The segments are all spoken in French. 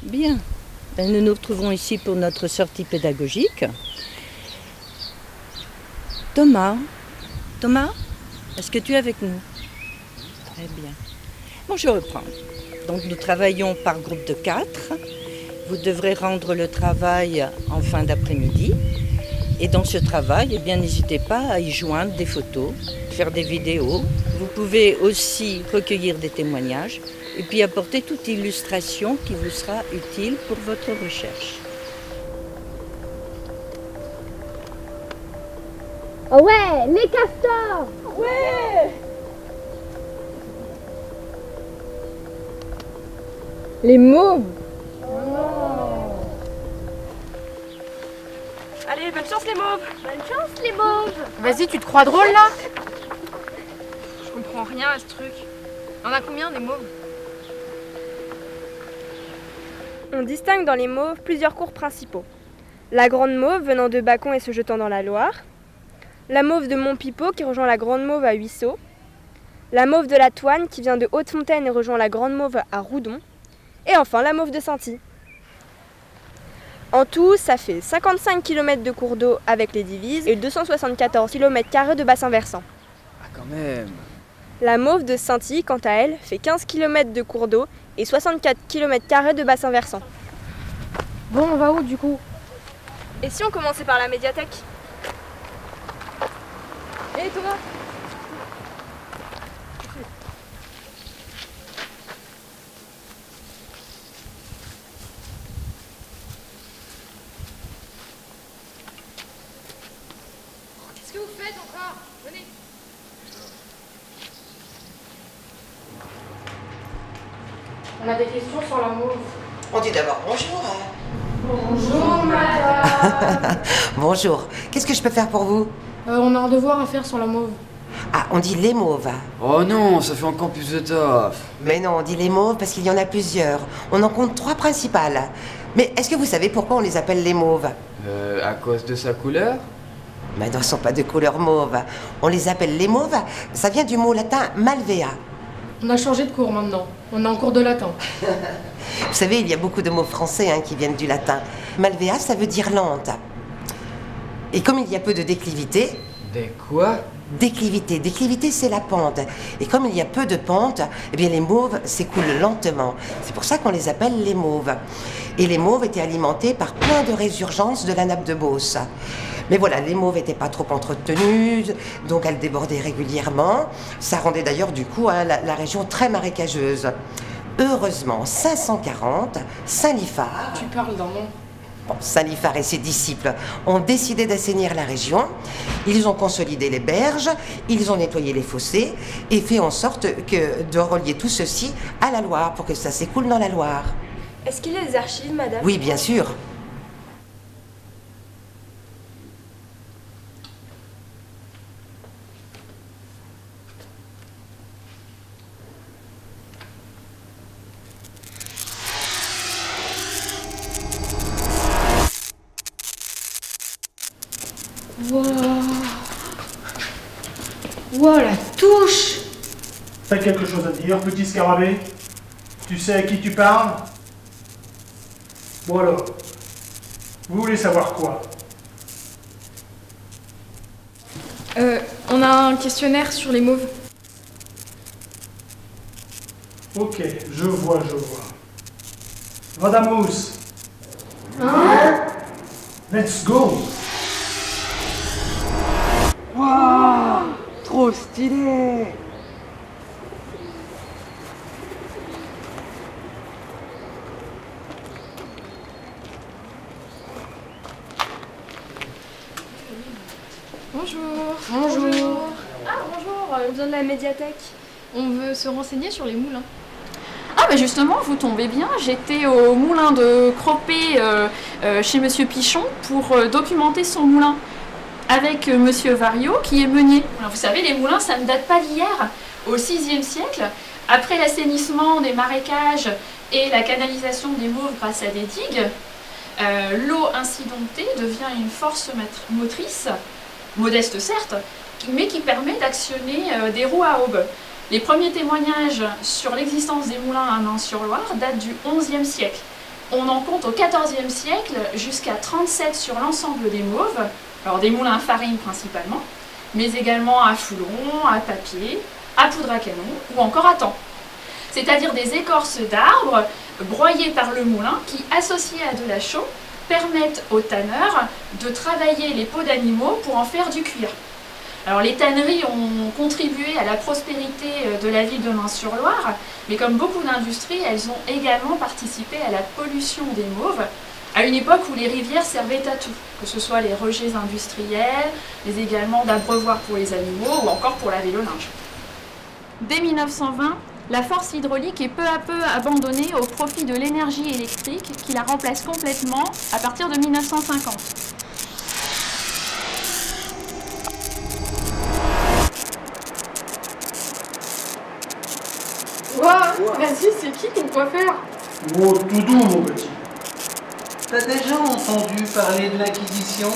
Bien. Ben, nous nous retrouvons ici pour notre sortie pédagogique. Thomas, est-ce que tu es avec nous? Très bien. Bon, je reprends. Donc nous travaillons par groupe de 4. Vous devrez rendre le travail en fin d'après-midi. Et dans ce travail, eh bien, n'hésitez pas à y joindre des photos, faire des vidéos. Vous pouvez aussi recueillir des témoignages et puis apporter toute illustration qui vous sera utile pour votre recherche. Oh ouais, les castors! Ouais! Les mauves! Allez, bonne chance les mauves! Bonne chance les mauves! Vas-y, tu te crois drôle là? Je comprends rien à ce truc. On a combien des mauves? On distingue dans les mauves plusieurs cours principaux. La grande mauve venant de Bacon et se jetant dans la Loire. La mauve de Montpipeau qui rejoint la grande mauve à Huisseau. La mauve de la Toine qui vient de Haute-Fontaine et rejoint la grande mauve à Roudon. Et enfin la mauve de Sainty. En tout, ça fait 55 km de cours d'eau avec les divises et 274 km² de bassin versant. Ah quand même. La mauve de Sainty, quant à elle, fait 15 km de cours d'eau et 64 km² de bassin versant. Bon, on va où du coup? Et si on commençait par la médiathèque? Hé Thomas! Qu'est-ce que vous faites encore? Venez! On a des questions sur la mauve. On dit d'abord bonjour. Bonjour madame. Bonjour. Qu'est-ce que je peux faire pour vous? On a un devoir à faire sur la mauve. Ah, on dit les mauves. Oh non, ça fait encore plus de taf. Mais non, on dit les mauves parce qu'il y en a plusieurs. On en compte 3 principales. Mais est-ce que vous savez pourquoi on les appelle les mauves? À cause de sa couleur? Mais non, elles ne sont pas de couleur mauve. On les appelle les mauves. Ça vient du mot latin malvea. On a changé de cours maintenant. On est en cours de latin. Vous savez, il y a beaucoup de mots français qui viennent du latin. Malvea, ça veut dire lente. Et comme il y a peu de déclivité... Des quoi? Déclivité. Déclivité, c'est la pente. Et comme il y a peu de pente, eh bien les mauves s'écoulent lentement. C'est pour ça qu'on les appelle les mauves. Et les mauves étaient alimentés par plein de résurgences de la nappe de Beauce. Mais voilà, les mauves n'étaient pas trop entretenues, donc elles débordaient régulièrement. Ça rendait d'ailleurs du coup la région très marécageuse. Heureusement, 540, Saint-Liphard... Tu parles d'un nom. Bon, Saint-Liphard et ses disciples ont décidé d'assainir la région. Ils ont consolidé les berges, ils ont nettoyé les fossés et fait en sorte de relier tout ceci à la Loire pour que ça s'écoule dans la Loire. Est-ce qu'il y a des archives, madame? Oui, bien sûr. Wow, la touche! T'as quelque chose à dire, petit scarabée? Tu sais à qui tu parles? Bon alors, vous voulez savoir quoi? On a un questionnaire sur les mauves. Ok, je vois. Vadamous. Let's go! Waouh, trop stylé. Bonjour. Bonjour. Ah bonjour, on vient de la médiathèque. On veut se renseigner sur les moulins. Ah bah justement, vous tombez bien, j'étais au moulin de Cropé chez Monsieur Pichon pour documenter son moulin avec Monsieur Vario qui est meunier. Alors vous savez, les moulins, ça ne date pas d'hier. Au VIe siècle, après l'assainissement des marécages et la canalisation des Mauves grâce à des digues, l'eau ainsi domptée devient une force motrice, modeste certes, mais qui permet d'actionner des roues à aubes. Les premiers témoignages sur l'existence des moulins à Nans-sur-Loire datent du XIe siècle. On en compte au XIVe siècle jusqu'à 37 sur l'ensemble des mauves, alors des moulins à farine principalement, mais également à foulon, à papier, à poudre à canon ou encore à tan. C'est-à-dire des écorces d'arbres broyées par le moulin qui, associées à de la chaux, permettent aux tanneurs de travailler les peaux d'animaux pour en faire du cuir. Alors les tanneries ont contribué à la prospérité de la ville de Mains-sur-Loire, mais comme beaucoup d'industries, elles ont également participé à la pollution des mauves, à une époque où les rivières servaient à tout, que ce soit les rejets industriels, mais également d'abreuvoirs pour les animaux ou encore pour laver le linge. Dès 1920, la force hydraulique est peu à peu abandonnée au profit de l'énergie électrique qui la remplace complètement à partir de 1950. Vas-y, c'est qui ton coiffeur? Oh, tout doux, mon petit. T'as déjà entendu parler de l'Inquisition?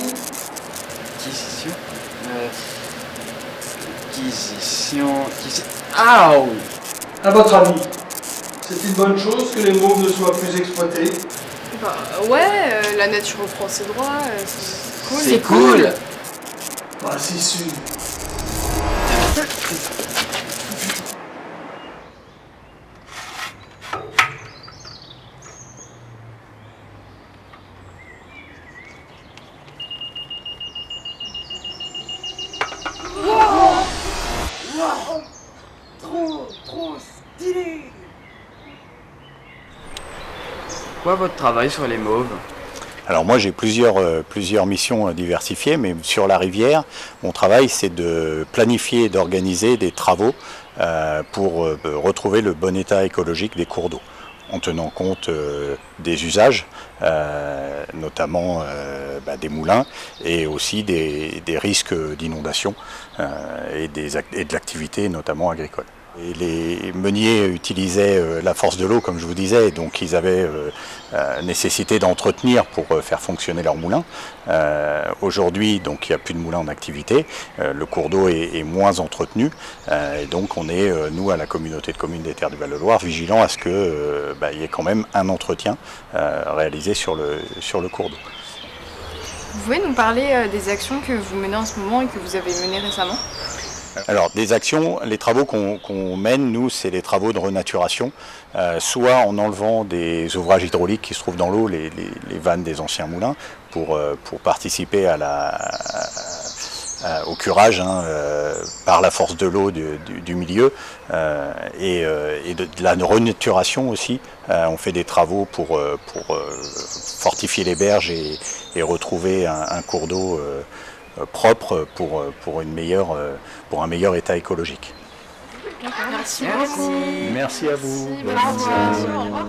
Inquisition Inquisition... Aouh! À votre avis, c'est une bonne chose que les mauves ne soient plus exploités? Bah ouais, la nature reprend ses droits, c'est cool. C'est cool! Ah, c'est sûr. Trop stylé! Quoi votre travail sur les mauves? Alors moi j'ai plusieurs missions diversifiées, mais sur la rivière, mon travail c'est de planifier et d'organiser des travaux pour retrouver le bon état écologique des cours d'eau, en tenant compte des usages, notamment des moulins, et aussi des risques d'inondation et de l'activité notamment agricole. Et les meuniers utilisaient la force de l'eau, comme je vous disais, donc ils avaient nécessité d'entretenir pour faire fonctionner leur moulin. Aujourd'hui, donc il n'y a plus de moulin en activité, le cours d'eau est moins entretenu, et donc on est, nous, à la communauté de communes des Terres du Val-de-Loire, vigilants à ce qu'il y ait quand même un entretien réalisé sur le cours d'eau. Vous pouvez nous parler des actions que vous menez en ce moment et que vous avez menées récemment? Alors, des actions, les travaux qu'on mène, nous, c'est les travaux de renaturation, soit en enlevant des ouvrages hydrauliques qui se trouvent dans l'eau, les vannes des anciens moulins, pour participer au curage par la force de l'eau du milieu, et de la renaturation aussi. On fait des travaux pour fortifier les berges et retrouver un cours d'eau propre pour un meilleur état écologique. Merci. Merci à vous. Merci, au revoir.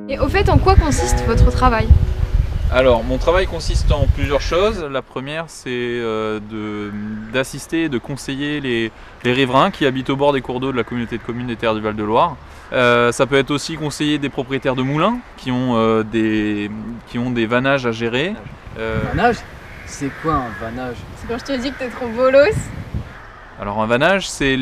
Et au fait, en quoi consiste votre travail? Alors, mon travail consiste en plusieurs choses. La première, c'est d'assister et de conseiller les riverains qui habitent au bord des cours d'eau de la communauté de communes des Terres du Val-de-Loire. Ça peut être aussi conseiller des propriétaires de moulins qui ont des vannages à gérer. Vannage? C'est quoi un vannage? C'est quand je te dis que t'es trop bolos. Alors un vannage, c'est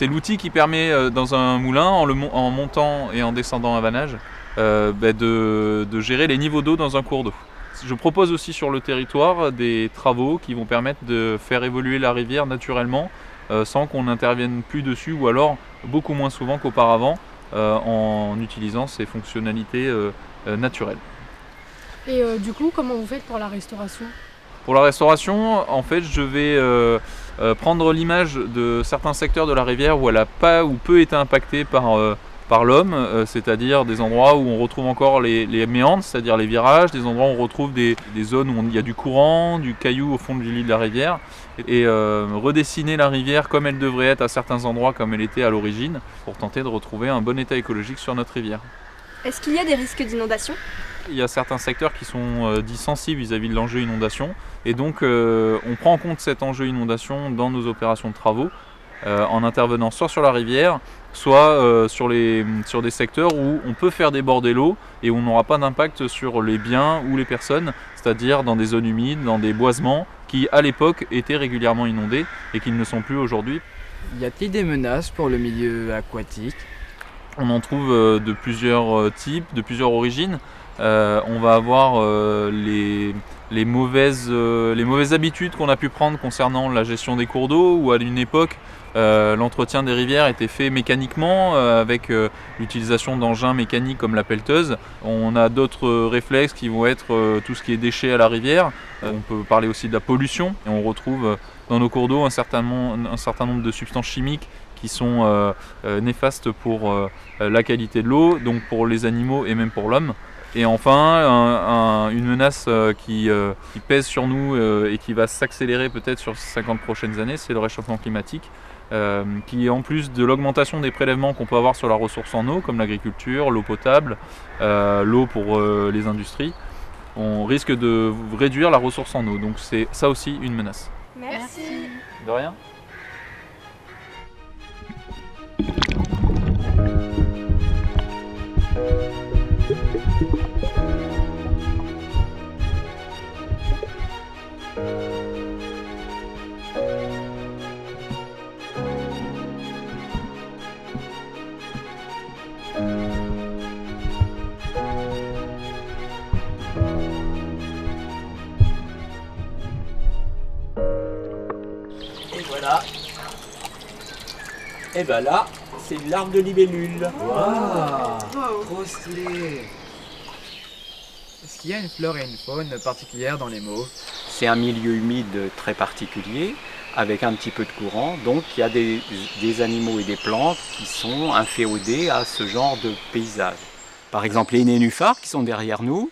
l'outil qui permet dans un moulin, en montant et en descendant un vannage, de gérer les niveaux d'eau dans un cours d'eau. Je propose aussi sur le territoire des travaux qui vont permettre de faire évoluer la rivière naturellement sans qu'on n'intervienne plus dessus, ou alors beaucoup moins souvent qu'auparavant en utilisant ses fonctionnalités naturelles. Et du coup, comment vous faites pour la restauration? Pour la restauration, en fait, je vais prendre l'image de certains secteurs de la rivière où elle n'a pas ou peu été impactée par l'homme, c'est-à-dire des endroits où on retrouve encore les méandres, c'est-à-dire les virages, des endroits où on retrouve des zones où il y a du courant, du caillou au fond du lit de la rivière, et redessiner la rivière comme elle devrait être à certains endroits comme elle était à l'origine, pour tenter de retrouver un bon état écologique sur notre rivière. Est-ce qu'il y a des risques d'inondation? Il y a certains secteurs qui sont dits sensibles vis-à-vis de l'enjeu inondation, et donc on prend en compte cet enjeu inondation dans nos opérations de travaux, en intervenant soit sur la rivière, soit sur des secteurs où on peut faire déborder l'eau et où on n'aura pas d'impact sur les biens ou les personnes, c'est-à-dire dans des zones humides, dans des boisements qui à l'époque étaient régulièrement inondés et qui ne le sont plus aujourd'hui. Y a-t-il des menaces pour le milieu aquatique? On en trouve de plusieurs types, de plusieurs origines. On va avoir les mauvaises habitudes qu'on a pu prendre concernant la gestion des cours d'eau, où à une époque l'entretien des rivières était fait mécaniquement avec l'utilisation d'engins mécaniques comme la pelleteuse. On a d'autres réflexes qui vont être tout ce qui est déchets à la rivière. On peut parler aussi de la pollution et on retrouve dans nos cours d'eau un certain nombre de substances chimiques qui sont néfastes pour la qualité de l'eau, donc pour les animaux et même pour l'homme. Et enfin, une menace qui pèse sur nous et qui va s'accélérer peut-être sur ces 50 prochaines années, c'est le réchauffement climatique, qui en plus de l'augmentation des prélèvements qu'on peut avoir sur la ressource en eau, comme l'agriculture, l'eau potable, l'eau pour les industries, on risque de réduire la ressource en eau. Donc c'est ça aussi une menace. Merci. De rien. Et voilà. Et ben là, c'est une larve de libellule. Waouh, trop stylé. Est-ce qu'il y a une flore et une faune particulières dans les mauves? C'est un milieu humide très particulier, avec un petit peu de courant, donc il y a des animaux et des plantes qui sont inféodés à ce genre de paysage. Par exemple les nénuphars qui sont derrière nous,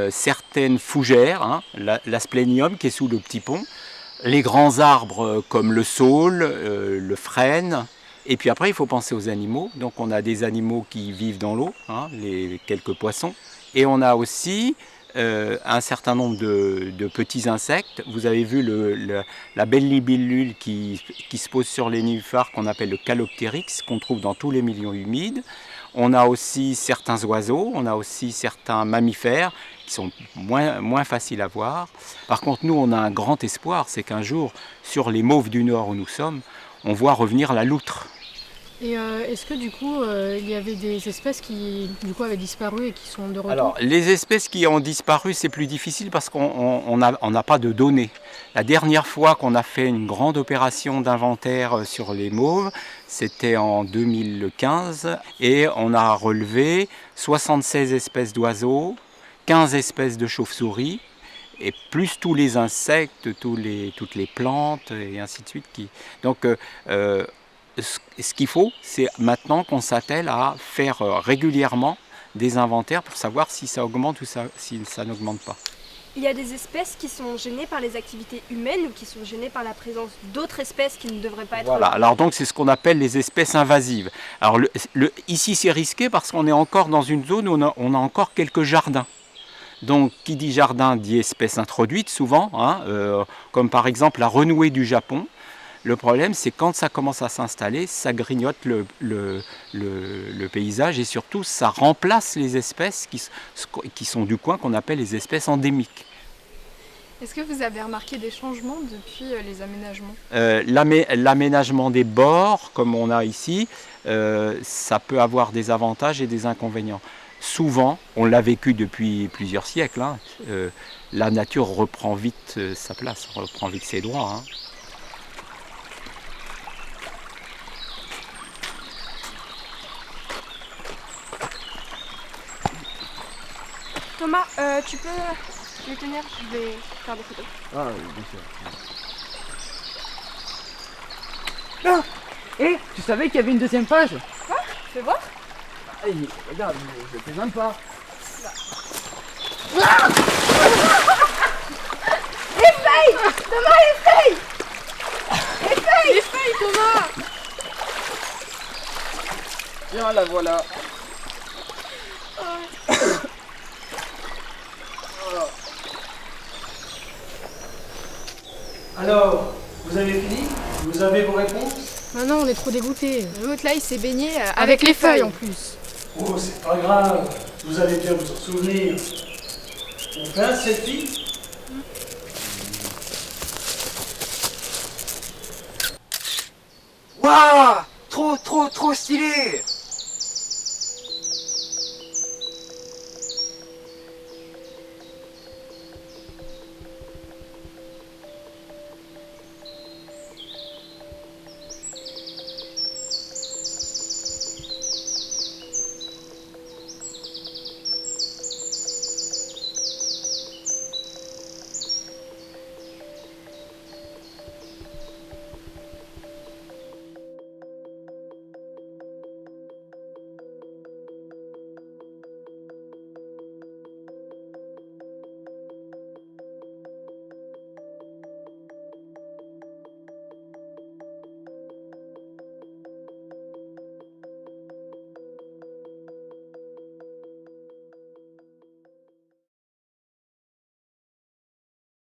certaines fougères, hein, l'asplenium qui est sous le petit pont, les grands arbres comme le saule, le frêne, et puis après il faut penser aux animaux. Donc on a des animaux qui vivent dans l'eau, hein, quelques poissons, et on a aussi un certain nombre de petits insectes. Vous avez vu la belle libellule qui se pose sur les nénuphars qu'on appelle le Caloptérix, qu'on trouve dans tous les milieux humides. On a aussi certains oiseaux, on a aussi certains mammifères qui sont moins faciles à voir. Par contre, nous, on a un grand espoir, c'est qu'un jour, sur les Mauves du Nord où nous sommes, on voit revenir la loutre. Et est-ce que du coup, il y avait des espèces qui du coup avaient disparu et qui sont de retour? Alors, les espèces qui ont disparu, c'est plus difficile parce qu'on n'a pas de données. La dernière fois qu'on a fait une grande opération d'inventaire sur les mauves, c'était en 2015 et on a relevé 76 espèces d'oiseaux, 15 espèces de chauves-souris et plus tous les insectes, toutes les plantes et ainsi de suite. Donc, ce qu'il faut, c'est maintenant qu'on s'attelle à faire régulièrement des inventaires pour savoir si ça augmente ou si ça n'augmente pas. Il y a des espèces qui sont gênées par les activités humaines ou qui sont gênées par la présence d'autres espèces qui ne devraient pas être Voilà, là. alors donc c'est ce qu'on appelle les espèces invasives. Alors ici c'est risqué parce qu'on est encore dans une zone où on a encore quelques jardins. Donc qui dit jardin dit espèces introduites souvent, hein, comme par exemple la renouée du Japon. Le problème, c'est quand ça commence à s'installer, ça grignote le paysage et surtout, ça remplace les espèces qui sont du coin, qu'on appelle les espèces endémiques. Est-ce que vous avez remarqué des changements depuis les aménagements? L'aménagement des bords, comme on a ici, ça peut avoir des avantages et des inconvénients. Souvent, on l'a vécu depuis plusieurs siècles, hein, la nature reprend vite sa place, reprend vite ses droits. Hein. Thomas, tu peux me tenir? Je vais faire des photos. Ah oui, bien sûr. Ah, et tu savais qu'il y avait une deuxième page? Quoi? Fais voir. Hey, regarde, je ne plaisante pas. Essaye! Thomas, essaye! Essaye! Essaye, Thomas! Tiens, la voilà. Alors, vous avez fini? Vous avez vos réponses? Maintenant, on est trop dégoûtés. L'autre là, il s'est baigné Avec les feuilles en plus. Oh, c'est pas grave, vous allez bien vous en souvenir. On fait un selfie? Waouh! Trop stylé!